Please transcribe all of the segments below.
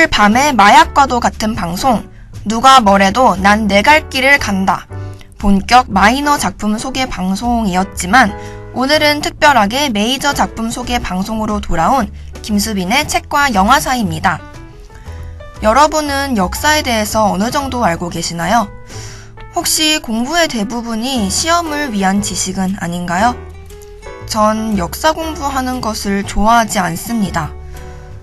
매일 밤에 마약과도 같은 방송, 누가 뭐래도 난 내 갈 길을 간다. 본격 마이너 작품 소개 방송이었지만 오늘은 특별하게 메이저 작품 소개 방송으로 돌아온 김수빈의 책과 영화 사이입니다. 여러분은 역사에 대해서 어느 정도 알고 계시나요? 혹시 공부의 대부분이 시험을 위한 지식은 아닌가요? 전 역사 공부하는 것을 좋아하지 않습니다.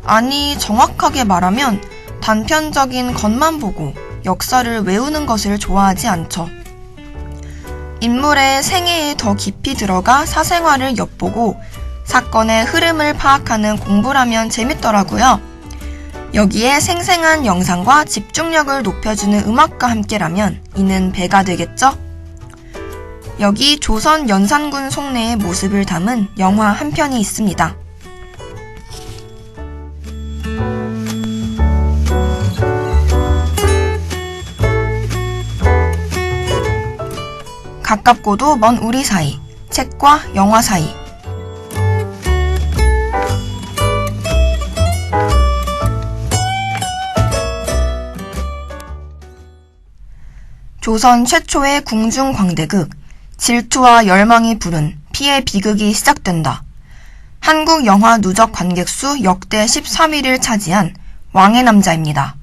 아니, 정확하게 말하면 단편적인 것만 보고 역사를 외우는 것을 좋아하지 않죠. 인물의 생애에 더 깊이 들어가 사생활을 엿보고 사건의 흐름을 파악하는 공부라면 재밌더라고요. 여기에 생생한 영상과 집중력을 높여주는 음악과 함께라면 이는 배가 되겠죠? 여기 조선 연산군 속내의 모습을 담은 영화 한 편이 있습니다. 가깝고도 먼 우리 사이, 책과 영화 사이. 조선 최초의 궁중광대극, 질투와 열망이 부른 피의 비극이 시작된다. 한국 영화 누적 관객수 역대 13위를 차지한 왕의 남자입니다.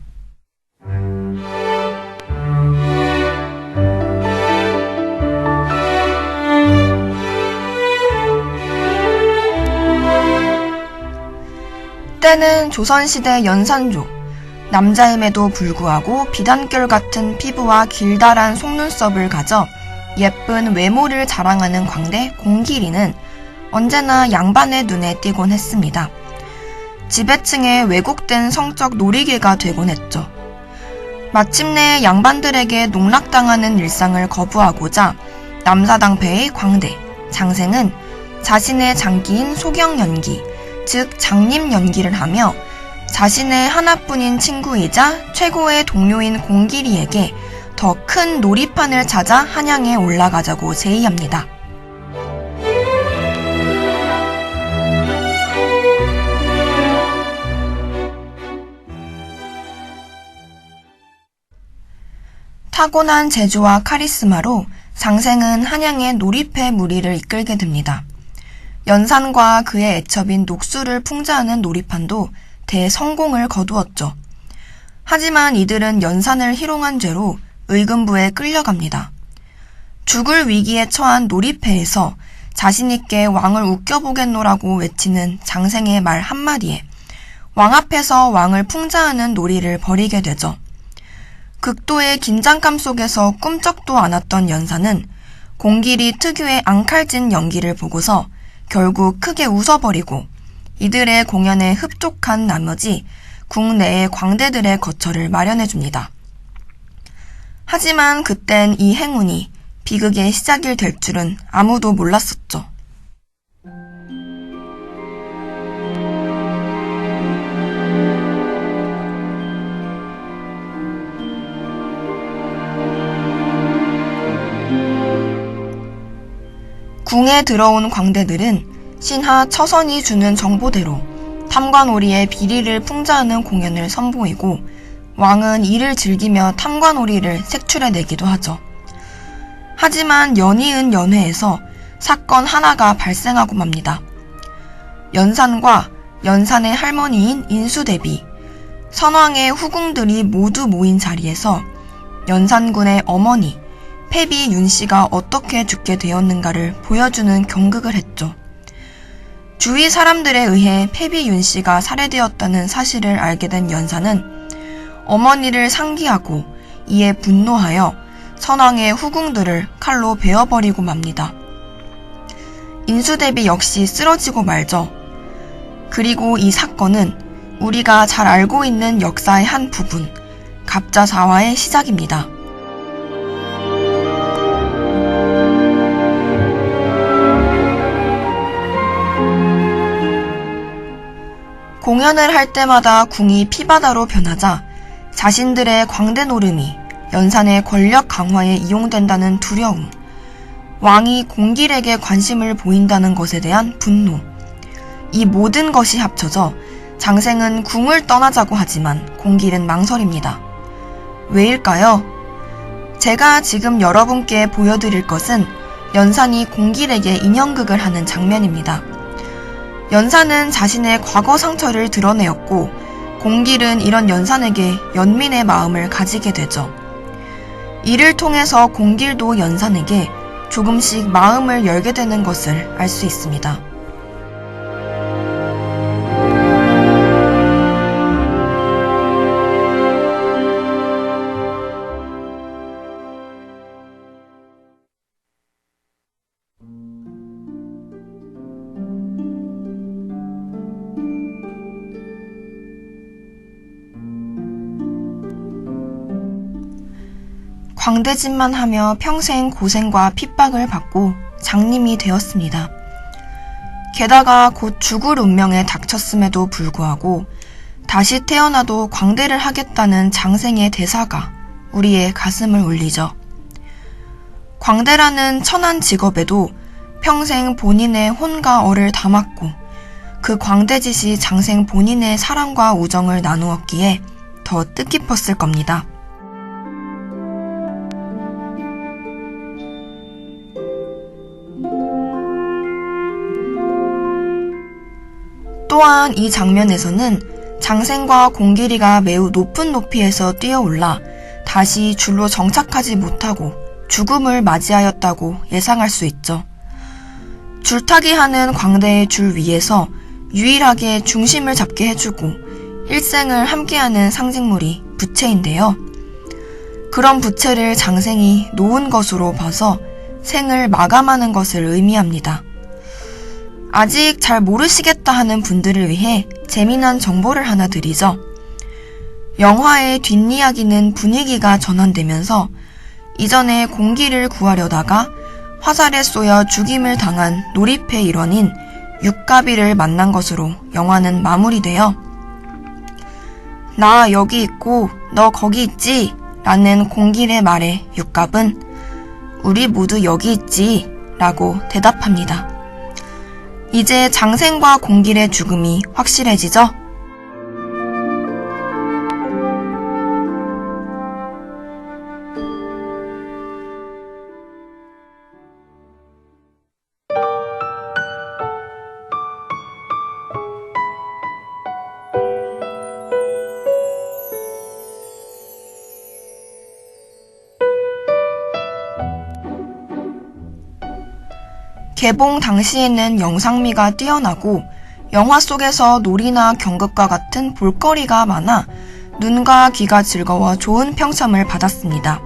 때는 조선시대 연산조, 남자임에도 불구하고 비단결 같은 피부와 길다란 속눈썹을 가져 예쁜 외모를 자랑하는 광대 공길이는 언제나 양반의 눈에 띄곤 했습니다. 지배층의 왜곡된 성적 놀이개가 되곤 했죠. 마침내 양반들에게 농락당하는 일상을 거부하고자 남사당패의 광대, 장생은 자신의 장기인 소경연기, 즉 장림연기를 하며 자신의 하나뿐인 친구이자 최고의 동료인 공길이에게 더 큰 놀이판을 찾아 한양에 올라가자고 제의합니다. 타고난 재주와 카리스마로 장생은 한양의 놀이패 무리를 이끌게 됩니다. 연산과 그의 애첩인 녹수를 풍자하는 놀이판도 대성공을 거두었죠. 하지만 이들은 연산을 희롱한 죄로 의금부에 끌려갑니다. 죽을 위기에 처한 놀이패에서 자신있게 왕을 웃겨보겠노라고 외치는 장생의 말 한마디에 왕 앞에서 왕을 풍자하는 놀이를 벌이게 되죠. 극도의 긴장감 속에서 꿈쩍도 않았던 연산은 공길이 특유의 앙칼진 연기를 보고서 결국 크게 웃어버리고 이들의 공연에 흡족한 나머지 국내의 광대들의 거처를 마련해줍니다. 하지만 그땐 이 행운이 비극의 시작이 될 줄은 아무도 몰랐었죠. 궁에 들어온 광대들은 신하 처선이 주는 정보대로 탐관오리의 비리를 풍자하는 공연을 선보이고 왕은 이를 즐기며 탐관오리를 색출해내기도 하죠. 하지만 연이은 연회에서 사건 하나가 발생하고 맙니다. 연산과 연산의 할머니인 인수대비, 선왕의 후궁들이 모두 모인 자리에서 연산군의 어머니 패비 윤씨가 어떻게 죽게 되었는가를 보여주는 경극을 했죠. 주위 사람들에 의해 패비 윤씨가 살해되었다는 사실을 알게 된 연산은 어머니를 상기하고 이에 분노하여 선왕의 후궁들을 칼로 베어버리고 맙니다. 인수대비 역시 쓰러지고 말죠. 그리고 이 사건은 우리가 잘 알고 있는 역사의 한 부분, 갑자사화의 시작입니다. 공연을 할 때마다 궁이 피바다로 변하자 자신들의 광대 노름이 연산의 권력 강화에 이용된다는 두려움, 왕이 공길에게 관심을 보인다는 것에 대한 분노, 이 모든 것이 합쳐져 장생은 궁을 떠나자고 하지만 공길은 망설입니다. 왜일까요? 제가 지금 여러분께 보여드릴 것은 연산이 공길에게 인형극을 하는 장면입니다. 연산은 자신의 과거 상처를 드러내었고 공길은 이런 연산에게 연민의 마음을 가지게 되죠. 이를 통해서 공길도 연산에게 조금씩 마음을 열게 되는 것을 알 수 있습니다. 광대짓만 하며 평생 고생과 핍박을 받고 장님이 되었습니다. 게다가 곧 죽을 운명에 닥쳤음에도 불구하고 다시 태어나도 광대를 하겠다는 장생의 대사가 우리의 가슴을 울리죠. 광대라는 천한 직업에도 평생 본인의 혼과 얼을 담았고 그 광대짓이 장생 본인의 사랑과 우정을 나누었기에 더 뜻깊었을 겁니다. 또한 이 장면에서는 장생과 공길이가 매우 높은 높이에서 뛰어올라 다시 줄로 정착하지 못하고 죽음을 맞이하였다고 예상할 수 있죠. 줄타기 하는 광대의 줄 위에서 유일하게 중심을 잡게 해주고 일생을 함께하는 상징물이 부채인데요. 그런 부채를 장생이 놓은 것으로 봐서 생을 마감하는 것을 의미합니다. 아직 잘 모르시겠다 하는 분들을 위해 재미난 정보를 하나 드리죠. 영화의 뒷이야기는 분위기가 전환되면서 이전에 공길을 구하려다가 화살에 쏘여 죽임을 당한 놀이패 일원인 육가비를 만난 것으로 영화는 마무리되어 나 여기 있고 너 거기 있지? 라는 공길의 말에 육갑은 우리 모두 여기 있지? 라고 대답합니다. 이제 장생과 공길의 죽음이 확실해지죠? 개봉 당시에는 영상미가 뛰어나고 영화 속에서 놀이나 경극과 같은 볼거리가 많아 눈과 귀가 즐거워 좋은 평점을 받았습니다.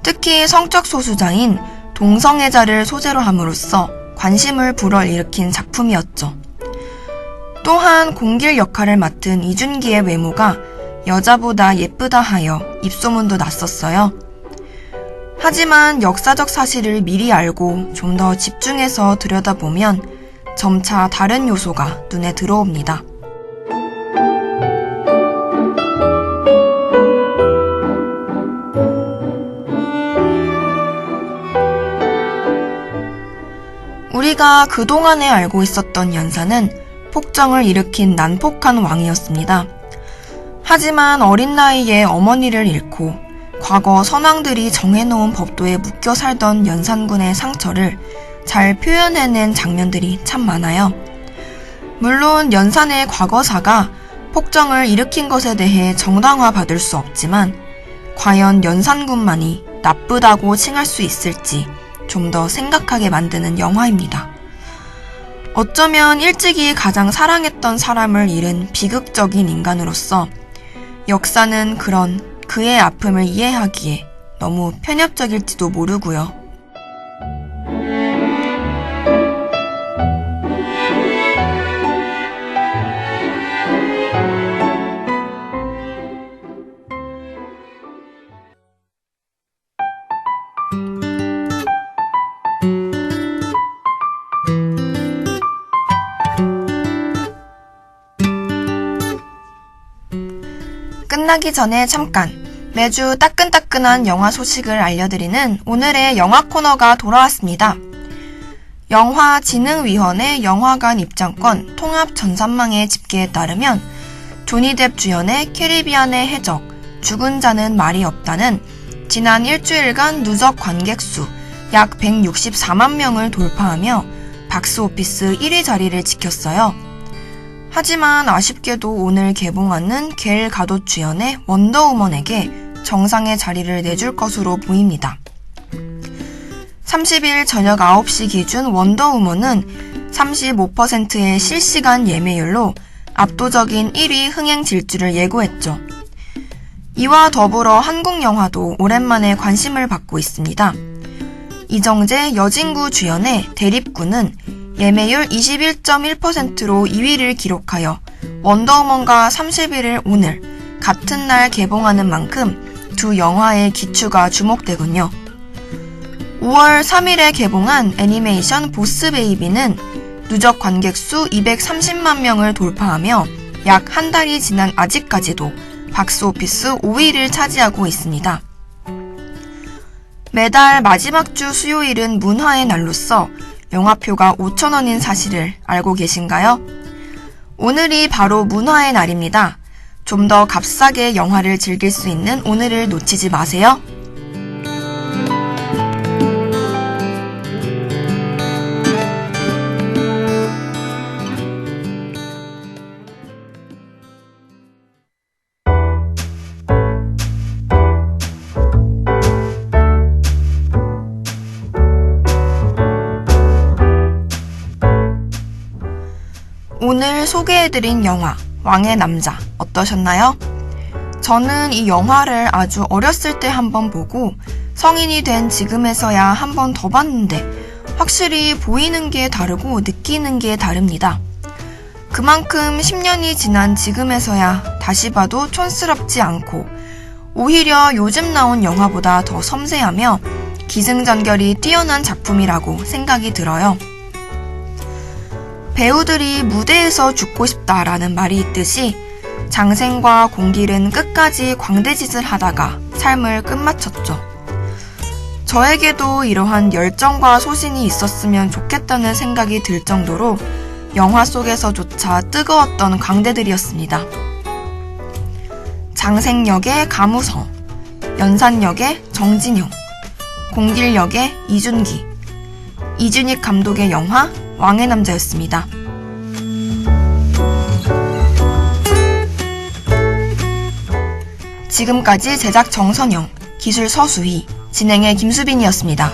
특히 성적 소수자인 동성애자를 소재로 함으로써 관심을 불어일으킨 작품이었죠. 또한 공길 역할을 맡은 이준기의 외모가 여자보다 예쁘다 하여 입소문도 났었어요. 하지만 역사적 사실을 미리 알고 좀 더 집중해서 들여다보면 점차 다른 요소가 눈에 들어옵니다. 우리가 그동안에 알고 있었던 연산은 폭정을 일으킨 난폭한 왕이었습니다. 하지만 어린 나이에 어머니를 잃고 과거 선왕들이 정해놓은 법도에 묶여 살던 연산군의 상처를 잘 표현해낸 장면들이 참 많아요. 물론 연산의 과거사가 폭정을 일으킨 것에 대해 정당화받을 수 없지만 과연 연산군만이 나쁘다고 칭할 수 있을지 좀 더 생각하게 만드는 영화입니다. 어쩌면 일찍이 가장 사랑했던 사람을 잃은 비극적인 인간으로서 역사는 그런 그의 아픔을 이해하기에 너무 편협적일지도 모르고요. 끝나기 전에 잠깐 매주 따끈따끈한 영화 소식을 알려드리는 오늘의 영화 코너가 돌아왔습니다. 영화진흥위원회 영화관 입장권 통합 전산망의 집계에 따르면 조니 뎁 주연의 캐리비안의 해적, 죽은 자는 말이 없다는 지난 일주일간 누적 관객 수 약 164만 명을 돌파하며 박스오피스 1위 자리를 지켰어요. 하지만 아쉽게도 오늘 개봉하는 겔 가돗 주연의 원더우먼에게 정상의 자리를 내줄 것으로 보입니다. 30일 저녁 9시 기준 원더우먼은 35%의 실시간 예매율로 압도적인 1위 흥행 질주를 예고했죠. 이와 더불어 한국 영화도 오랜만에 관심을 받고 있습니다. 이정재, 여진구 주연의 대립구는 예매율 21.1%로 2위를 기록하여 원더우먼과 30일을 오늘 같은 날 개봉하는 만큼 두 영화의 기추가 주목되군요. 5월 3일에 개봉한 애니메이션 보스 베이비는 누적 관객 수 230만 명을 돌파하며 약 한 달이 지난 아직까지도 박스오피스 5위를 차지하고 있습니다. 매달 마지막 주 수요일은 문화의 날로서 영화표가 5,000원인 사실을 알고 계신가요? 오늘이 바로 문화의 날입니다. 좀 더 값싸게 영화를 즐길 수 있는 오늘을 놓치지 마세요. 오늘 소개해드린 영화 왕의 남자 어떠셨나요? 저는 이 영화를 아주 어렸을 때 한번 보고 성인이 된 지금에서야 한 번 더 봤는데 확실히 보이는 게 다르고 느끼는 게 다릅니다. 그만큼 10년이 지난 지금에서야 다시 봐도 촌스럽지 않고 오히려 요즘 나온 영화보다 더 섬세하며 기승전결이 뛰어난 작품이라고 생각이 들어요. 배우들이 무대에서 죽고 싶다라는 말이 있듯이 장생과 공길은 끝까지 광대짓을 하다가 삶을 끝마쳤죠. 저에게도 이러한 열정과 소신이 있었으면 좋겠다는 생각이 들 정도로 영화 속에서조차 뜨거웠던 광대들이었습니다. 장생 역의 가무성, 연산 역의 정진용, 공길 역의 이준기, 이준익 감독의 영화 왕의 남자였습니다. 지금까지 제작 정선영, 기술 서수희, 진행의 김수빈이었습니다.